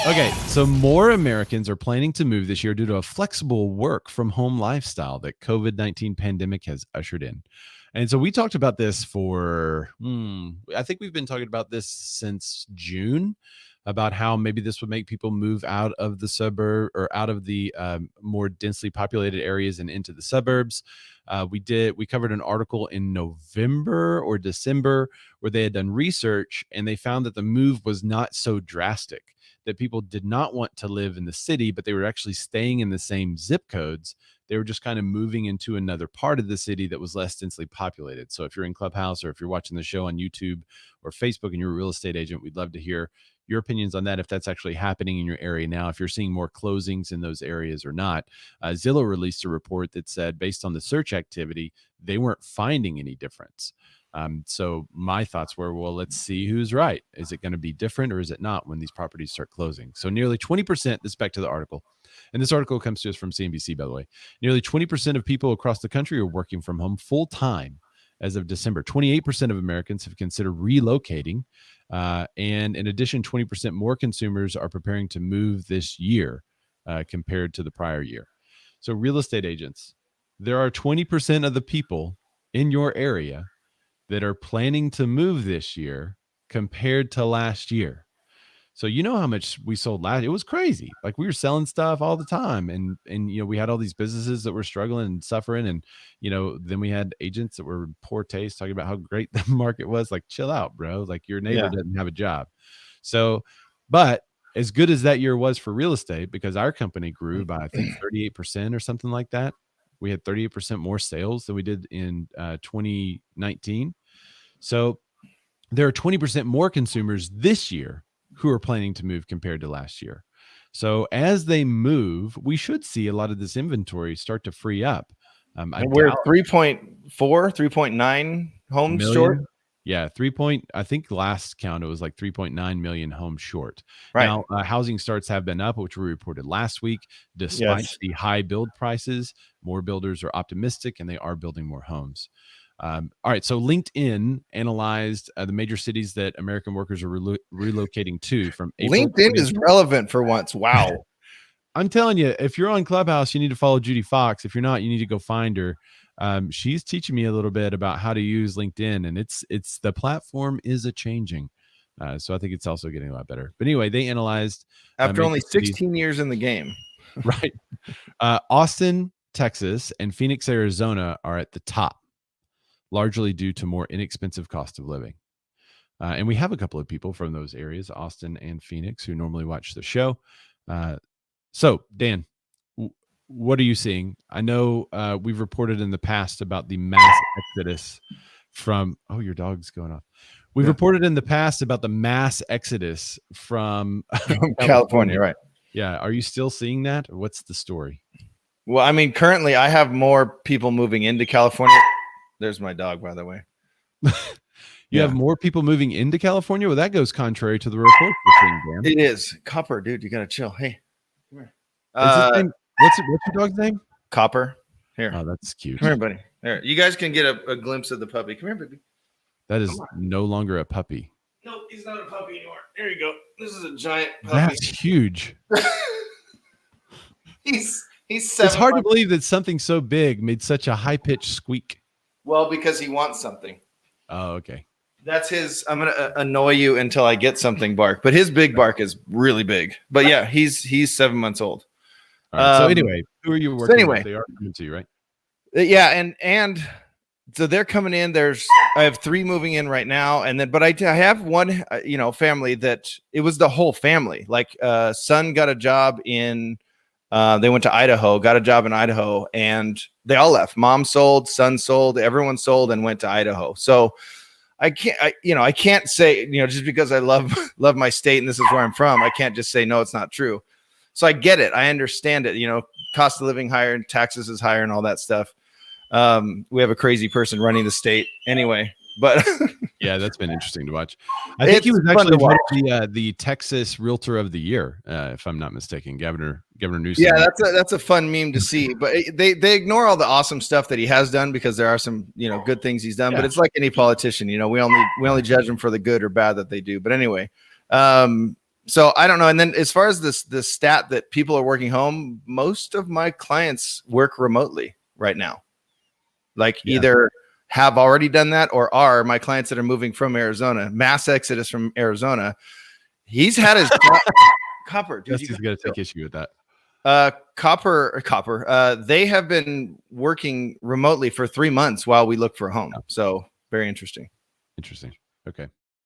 Okay, so more Americans are planning to move this year due to a flexible work from home lifestyle that COVID-19 pandemic has ushered in. And so we talked about this for, I think we've been talking about this since June, about how maybe this would make people move out of the suburb or out of the more densely populated areas and into the suburbs. We covered an article in November or December where they had done research and they found that the move was not so drastic, that people did not want to live in the city, but they were actually staying in the same zip codes. They were just kind of moving into another part of the city that was less densely populated. So if you're in Clubhouse or if you're watching the show on YouTube or Facebook and you're a real estate agent, we'd love to hear your opinions on that, if that's actually happening in your area now, if you're seeing more closings in those areas or not. Zillow released a report that said, based on the search activity, they weren't finding any difference. So my thoughts were, well, let's see who's right. Is it going to be different or is it not when these properties start closing? So nearly 20%, this back to the article, and this article comes to us from CNBC, by the way, nearly 20% of people across the country are working from home full time as of December. 28% of Americans have considered relocating. And in addition, 20% more consumers are preparing to move this year compared to the prior year. So real estate agents, there are 20% of the people in your area that are planning to move this year compared to last year. So you know how much we sold last year. It was crazy. Like we were selling stuff all the time. And we had all these businesses that were struggling and suffering. And, then we had agents that were in poor taste talking about how great the market was. Like, chill out, bro. Like your neighbor doesn't have a job. So, but as good as that year was for real estate, because our company grew by, I think, 38% or something like that. We had 38% more sales than we did in 2019. So there are 20% more consumers this year who are planning to move compared to last year. So as they move, we should see a lot of this inventory start to free up. And we're 3.4, 3.9 homes short. Yeah, I think last count it was like 3.9 million homes short. Right. Now, housing starts have been up, which we reported last week. Despite the high build prices, more builders are optimistic and they are building more homes. All right, so LinkedIn analyzed the major cities that American workers are relocating to from April. LinkedIn is relevant for once. Wow. I'm telling you, if you're on Clubhouse, you need to follow Judy Fox. If you're not, you need to go find her. She's teaching me a little bit about how to use LinkedIn, and it's the platform is a changing. So I think it's also getting a lot better. But anyway, they analyzed after only 16 years in the game. Right. Austin, Texas, and Phoenix, Arizona are at the top, largely due to more inexpensive cost of living. And we have a couple of people from those areas, Austin and Phoenix, who normally watch the show. So, Dan, what are you seeing? I know we've reported in the past about the mass exodus from, your dog's going off. We've reported in the past about the mass exodus from California, right? Yeah. Are you still seeing that? Or what's the story? Well, I mean, currently I have more people moving into California. There's my dog, by the way. You have more people moving into California? Well, that goes contrary to the report we're seeing, Dan. It is. Copper, dude, you got to chill. Hey, come here. What's your dog's name? Copper. Here. Oh, that's cute. Come here, buddy. There. You guys can get a glimpse of the puppy. Come here, baby. That is no longer a puppy. No, he's not a puppy anymore. There you go. This is a giant puppy. That's huge. He's 7 It's hard to believe that something so big made such a high-pitched squeak. Well, because he wants something. Oh, okay. That's his, I'm going to annoy you until I get something bark. But his big bark is really big. But yeah, he's 7 months old. All right, so anyway, who are you working with? They are coming to you, right? Yeah, and so they're coming in. I have 3 moving in right now, but I have one, family that it was the whole family. Like, son got a job in. They went to Idaho, got a job in Idaho, and they all left. Mom sold, son sold, everyone sold, and went to Idaho. So I can't say, just because I love my state and this is where I'm from, I can't just say no, it's not true. So I get it, I understand it. Cost of living higher, and taxes is higher, and all that stuff. We have a crazy person running the state anyway. But yeah, that's been interesting to watch. I think he was actually the Texas Realtor of the Year, if I'm not mistaken, Governor Newsom. Yeah, that's a fun meme to see. But they ignore all the awesome stuff that he has done, because there are some good things he's done. Yeah. But it's like any politician, we only judge them for the good or bad that they do. But anyway, So I don't know. And then as far as this stat that people are working home, most of my clients work remotely right now. Like either have already done that or are my clients that are moving from Arizona, mass exodus from Arizona. He's had his Copper. Dude, He's going to take issue with that. Copper. They have been working remotely for 3 months while we look for a home. So very interesting. Interesting. Okay.